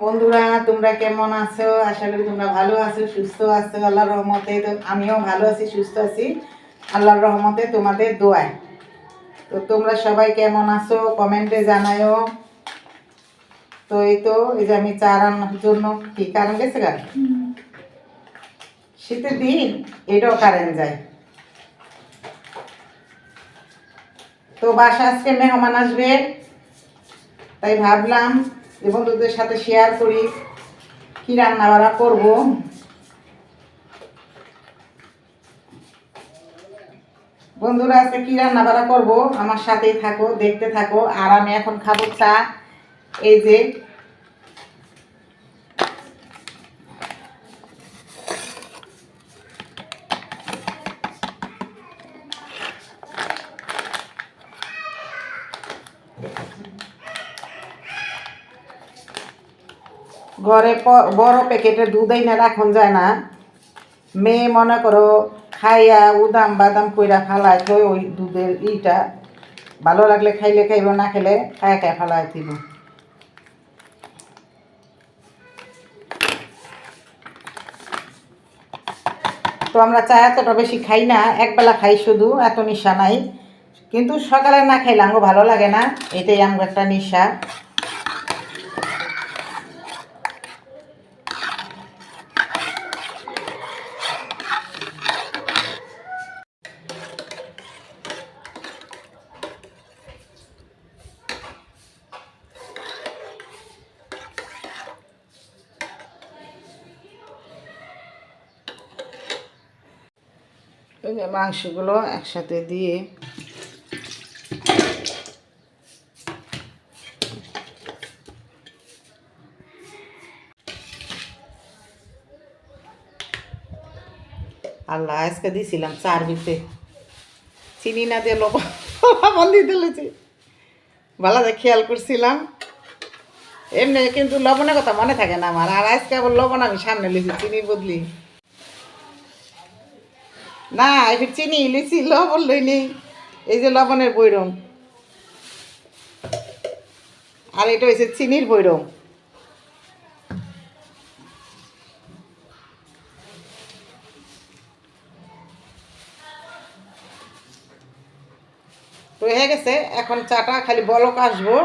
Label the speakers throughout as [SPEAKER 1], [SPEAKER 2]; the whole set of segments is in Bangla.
[SPEAKER 1] বন্ধুরা তোমরা কেমন আছো? আশা করি তোমরা ভালো আছো, সুস্থ আছো। আল্লাহর রহমতে তো আমিও ভালো আছি, সুস্থ আছি আল্লাহর রহমতে, তোমাদের দোয়ায়। তো তোমরা সবাই কেমন আছো কমেন্টে জানায়ও। তো এই যে আমি চা রান্নার জন্য কি কারেন্ট গেছে গা, শীতের দিন এটাও কারেন্ট যায়। তো বাসা আজকে মেহমান আসবে, তাই ভাবলাম যে বন্ধুদের সাথে শেয়ার করি কি রান্না বাড়া করবো। বন্ধুরা আজকে কি রান্না বাড়া করবো আমার সাথেই থাকো, দেখতে থাকো। আর আমি এখন খাবো চা। এই যে ঘরে বড় প্যাকেটের দুধ না রাখন যায় না। মেয়ে মনে করো খাইয়া উদাম বাদাম কইরা ফালাই তো ওই দুধের ইটা ভালো লাগলে খাইলে খাইব, না খেলে খায় খায় ফালাই দিব। তো আমরা চা এতটা বেশি খাই না, একবেলা খাই শুধু, এত নেশা নাই। কিন্তু সকালে না খাইলে আমাকে ভালো লাগে না, এটাই আমার একটা নেশা। ওই যে মাংসগুলো একসাথে দিয়ে আল্লাহ আজকে দিয়েছিলাম চার ভিতরে চিনি না দিয়ে লবণ দিয়ে দিলেছি, ভালো খেয়াল করছিলাম। এমনি কিন্তু লবণের কথা মনে থাকে না আমার। আর আজকে আবার লবণ আমি সামনে লিখি চিনির বদলি না, এবার চিনি লিচি লবণ লই নেই। এই যে লবণের বৈরম, আর এটা হয়েছে চিনির বৈরম। তো হয়ে গেছে, এখন চাটা খালি বলক আসবো,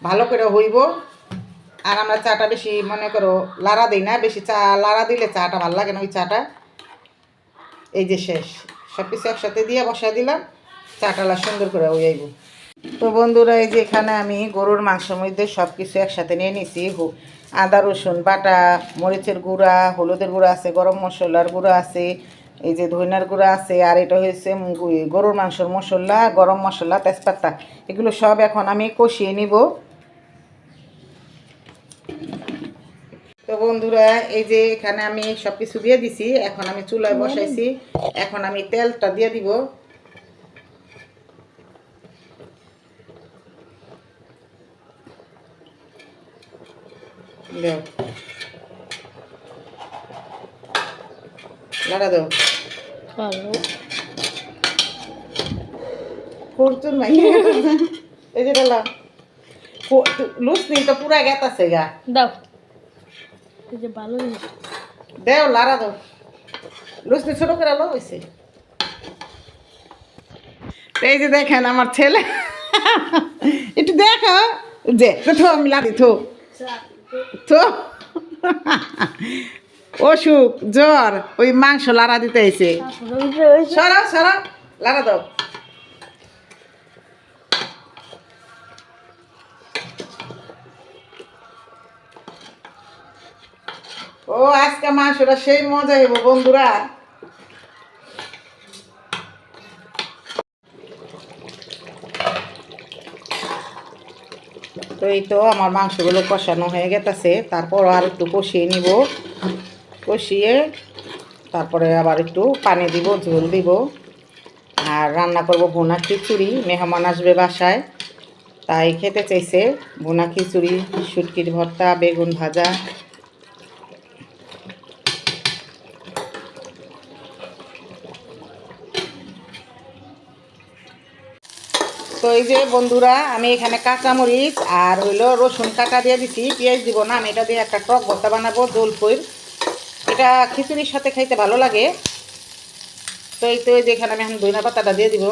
[SPEAKER 1] ভালো করে হইব। আর আমরা চাটা বেশি মনে করো লাড়া দিই না, বেশি চা লাড়া দিলে চাটা ভালো লাগে না। ওই চাটা এই যে শেষ, সব কিছু একসাথে দিয়ে বসা দিলাম, চাটালা সুন্দর করে হইব। তো বন্ধুরা এই যে এখানে আমি গরুর মাংসের মধ্যে সব কিছু একসাথে নিয়ে নিছি। আদা রসুন বাটা, মরিচের গুঁড়া, হলুদের গুঁড়া আছে, গরম মশলার গুঁড়া আছে, এই যে ধনিয়ার গুঁড়া আছে, আর এটা হয়েছে গরুর মাংসের মশলা, গরম মশলা, তেজপাতা, এগুলো সব এখন আমি কষিয়ে নিব। তো বন্ধুরা এই যে এখানে আমি সব কিছু দিয়ে দিছি, এখন আমি চুলায় বসাইছি, এখন আমি তেলটা দিয়ে দিব। দাও লাড়া দাও, করতুন নাই এই যে ডালা লুস নি তো পুরা গেত আছে গা,
[SPEAKER 2] দাও এই যে ভালো
[SPEAKER 1] দেও লাড়া দাও, লুস নি ছোট করে লো হয়েছে। এই যে দেখেন আমার ছেলে একটু দেখো যে তো আমি লাড়ি থো তো অসুখ জ্বর ওই মাংস লাড়া দিতে এসে, সরাও সরাও লাড়া দাও। ও আজকে মাংসটা সেই মজা হইব বন্ধুরা। তো এই তো আমার মাংসগুলো কষানো হয়ে গেছে, তারপর আর একটু কষিয়ে নিব, কষিয়ে তারপরে আবার একটু পানি দিব, ঝোল দিব। আর রান্না করব ভুনা খিচুড়ি, মেহমান আসবে বাসায়, তাই খেতে চাইছে ভুনা খিচুড়ি, শুটকির ভর্তা, বেগুন ভাজা। তো এই যে বন্ধুরা আমি এখানে কাঁচামরিচ আর হইলো রসুন কাটা দিয়ে দিছি, পেঁয়াজ দিব না। আমি এটা দিয়ে একটা টক ভর্তা বানাবো জলফইর। এটা খিচুড়ির সাথে খাইতে ভালো লাগে। তো এই তো এই যে এখানে আমি এখন ধনিয়া পাতাটা দিয়ে দিব।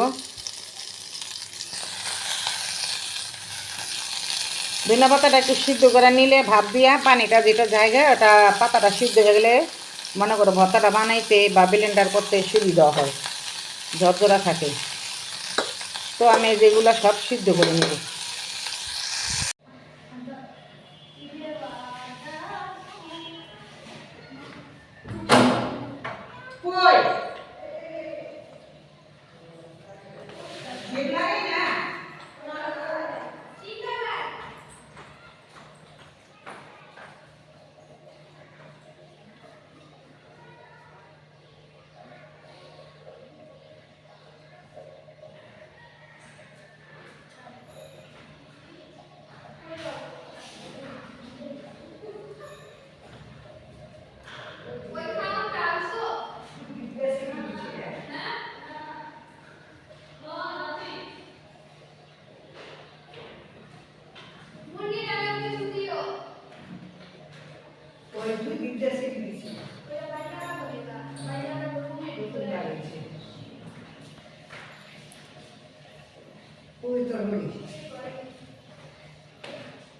[SPEAKER 1] ধনিয়া পাতাটা একটু সিদ্ধ করে নিলে ভাপ দিয়া পানিটা যেটা জায়গায় ওটা পাতাটা সিদ্ধ হয়ে গেলে মনে করো ভর্তাটা বানাইতে বা ব্লেন্ডার করতে সুবিধা হয়, ঝরঝরা থাকে। তো আমি যেগুলো সব সিদ্ধ করে নেব।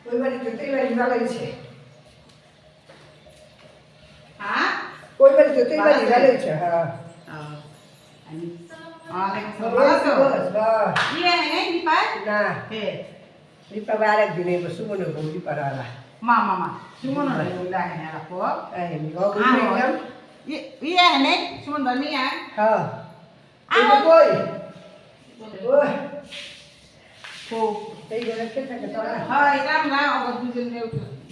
[SPEAKER 3] ওই বাড়িতে তো এই বাড়ি ভালো হয়েছে।
[SPEAKER 1] হ্যাঁ,
[SPEAKER 3] ওই বাড়িতে তো এই বাড়ি ভালো হয়েছে। হ্যাঁ না দীপা আরেকদিন এবার সুমন দীপার আলা
[SPEAKER 1] mama cuma nol udah ini aku
[SPEAKER 3] ini ngomong
[SPEAKER 1] iya ini cuma bami ya
[SPEAKER 3] hah ini boy wah এই গেলে থাকে তোরা
[SPEAKER 1] হ্যাঁ এটা আমরা অগর দুজনে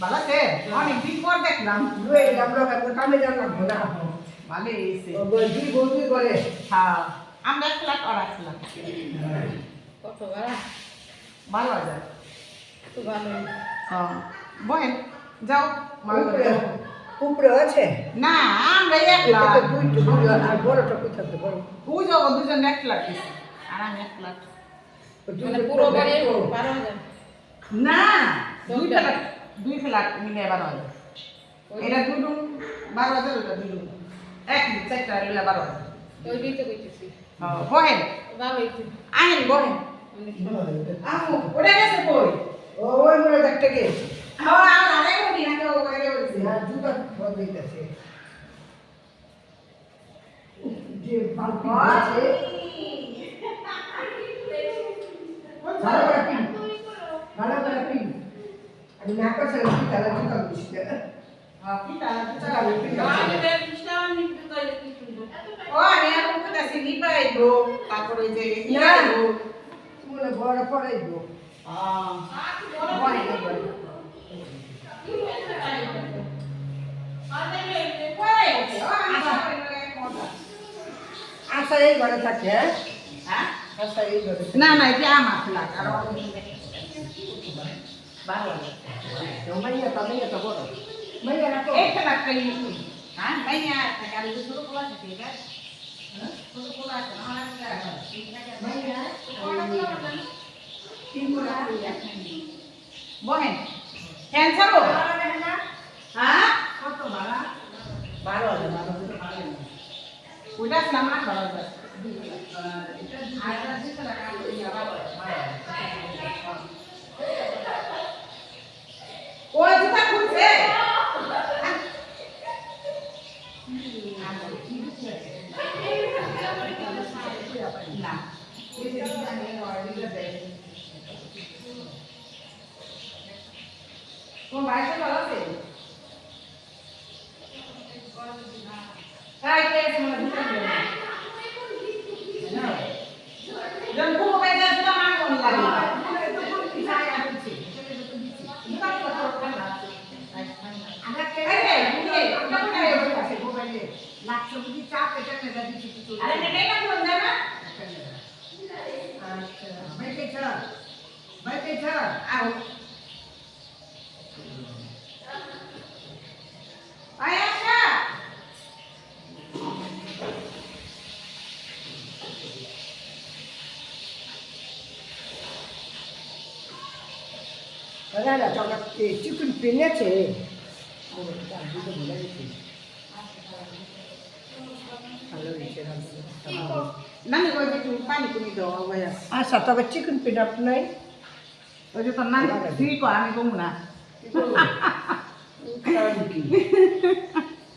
[SPEAKER 1] ভালো আছে অনেক দিন পর দেখলাম
[SPEAKER 3] দুই আমরা কামে জানলাম না
[SPEAKER 1] ভালো এসে
[SPEAKER 3] ও বলছি বলবি করে
[SPEAKER 1] হ্যাঁ আমরা ফ্ল্যাট অরাছিলাম
[SPEAKER 2] কত ভাড়া
[SPEAKER 1] ভালো আছে
[SPEAKER 2] তো ভালো
[SPEAKER 1] হ্যাঁ বহেন যাও
[SPEAKER 3] উপরে আছে
[SPEAKER 1] না আমরা একলা
[SPEAKER 3] দুই আর বড়টা কোথায় বড়
[SPEAKER 1] ওই জগৎ দুজন এক ফ্ল্যাট আর আমি এক ফ্ল্যাট
[SPEAKER 2] মানে পুরো বাড়ি 12,000
[SPEAKER 1] না দুই ফ্ল্যাট মিলে 12,000 এটা দুই রুম 12,000 ওটা দুই রুম এক চারটা মিলে 12,000
[SPEAKER 2] ওই দিতে কইতেছি
[SPEAKER 1] বহেন
[SPEAKER 2] ভালো হইছে
[SPEAKER 1] আহেন বহেন আমু ওটা গেছে কই
[SPEAKER 3] ওই মনে একটা গেছে
[SPEAKER 1] হ্যাঁ আর আরেক বলি না কেউ করে বলছি
[SPEAKER 3] না দুটো বদলাইতেছে যে বালতি আছে ভালো করে পিন ভালো করে পিন আমি না করছে কি তাহলে জুতা দিছি
[SPEAKER 1] কি তাহলে জুতা দিছি ও আমি আর কোথায় আছি নিপাইবো তারপরে যে ইয়াইবো
[SPEAKER 3] মনে বড় পড়াইবো আশা এই ঘরে থাকে হ্যাঁ আশা এই ঘরে
[SPEAKER 1] না না এটা আমার ফ্ল্যাট আর ভালো
[SPEAKER 3] মাইয়া তো বড় মাইয়া রাখো
[SPEAKER 1] এই ফ্ল্যাটটাই হ্যাঁ মাইয়া টাকা দিয়ে শুরু করা আছে ঠিক আছে শুরু করা আছে আমার মাইয়া বহেন ফ্যান ছাড়ো হ্যাঁ কত ভাড়া 12,000 ওইটা আসলাম 8,000 ওই জুতা খুলছে না কোন বাইরে ভালো আছে তাই কে সময় দিতে হবে না জন কো বাইরে জুতা মান কোন লাগে তো কোন পিছায় আছে জুতা তো করতে না আমরা কে এই বুঝে আমরা কোথায় আছে মোবাইলে লাখো বুঝি চাপ এটা মেলা দিছি কিছু আরে নেটাই না কোন জানা আচ্ছা বাইকে চল আও আয়াশা
[SPEAKER 3] না না চকা চিকেন পেনেছে ভালো হয়েছে
[SPEAKER 1] না না ওই যে একটু পানি তুমি দাও ভাইয়া
[SPEAKER 3] আচ্ছা তবে চিকেন পেনাপ নাই
[SPEAKER 1] ওই যে তোর না ঠিক আমি কমু না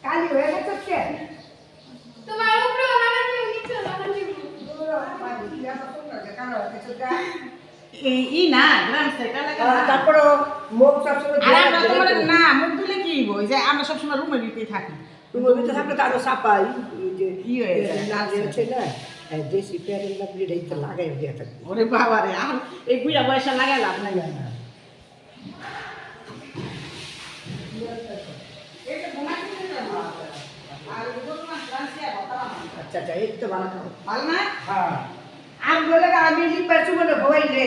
[SPEAKER 3] কালি হয়ে গেছে কে
[SPEAKER 2] তোমার উপরে লাগাতে নিচে লাগাতে
[SPEAKER 1] এই ই না গ্রাম থেকে
[SPEAKER 3] তারপরে মুখ সবসময়
[SPEAKER 1] আর আমরা তোমার না মুখ দিলে কি হইব যে আমরা সবসময় রুমের ভিতরেই থাকি
[SPEAKER 3] রুমের ভিতরে থাকলে তো আরো সাপাই যে
[SPEAKER 1] কি হয়ে যায়?
[SPEAKER 3] না আছে না দেশি পেয়ারের লাভলি তো লাগাই দিয়ে থাকবে
[SPEAKER 1] ওরে বাবা রে আর এই বুড়া বয়সে লাগাই লাভ নাই
[SPEAKER 3] আচ্ছা আচ্ছা এই তো ভালো খাবো
[SPEAKER 1] ভালো না
[SPEAKER 3] হ্যাঁ আমগুলো আমি লিপার চুমনে ভোয়াইলে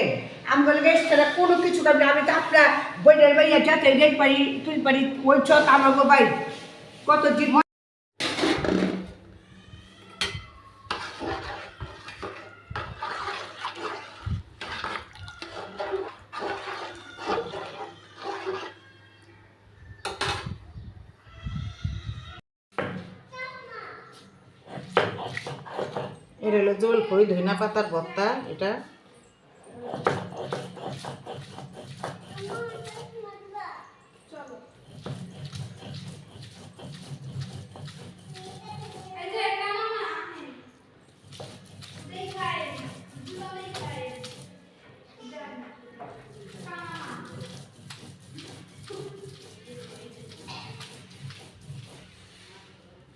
[SPEAKER 3] আমগুলো এছাড়া কোনো কিছু করবে আমি তো আপনার বইয়ের বাইয়া যাতে রেল পারি তুই পারি ওই ছত আমার বাই কত দিন
[SPEAKER 1] এটা হলো জলপই ধইনা পাতার ভর্তা এটা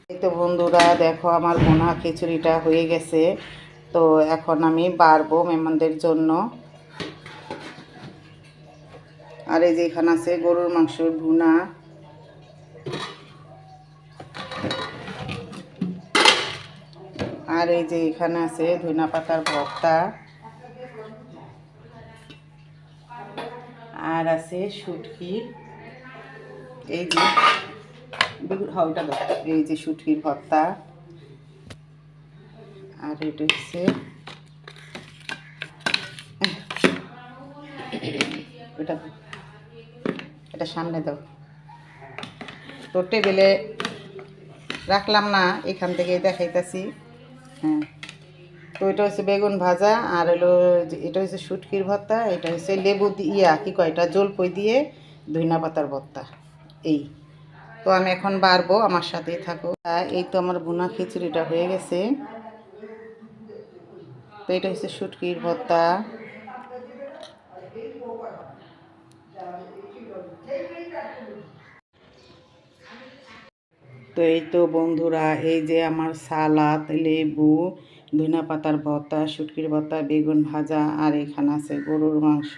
[SPEAKER 1] এই তো বন্ধুরা দেখো আমার বোনা খিচুড়িটা হয়ে গেছে তো এখন আমি বাড়বো মেহমানদের জন্য আর এই যে এখানে আছে গরুর মাংসের ভুনা আর এই যে এখানে আছে ধইনা পাতার ভর্তা আর আছে শুটকি এই যে হাওটা দাও এই যে শুটকির ভর্তা আর এটা হচ্ছে এটা সামনে দাও তো টেবিলে রাখলাম না এখান থেকে দেখাইতেছি হ্যাঁ তো এটা হচ্ছে বেগুন ভাজা আর হলো এটা হচ্ছে শুটকির ভর্তা এটা হচ্ছে লেবু ইয়া কি কয় এটা জলপই দিয়ে ধইনা পাতার ভর্তা এই তো আমি এখন বাড়বো আমার সাথেই থাকো এই তো আমার ভুনা খিচুড়িটা হয়ে গেছে তো এটা হচ্ছে শুটকির ভর্তা তো এই তো বন্ধুরা এই যে আমার সালাদ লেবু ধনিয়া পাতার ভর্তা শুটকির ভর্তা বেগুন ভাজা আর এখানে আছে গরুর মাংস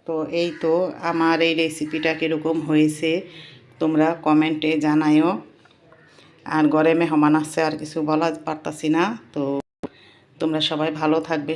[SPEAKER 1] তো এই তো আমার এই রেসিপিটা কীরকম হয়েছে তোমরা কমেন্টে জানায়ও আর ঘরে মেহমান আসছে আর কিছু বলা পারতাছি না তো তোমরা সবাই ভালো থাকবে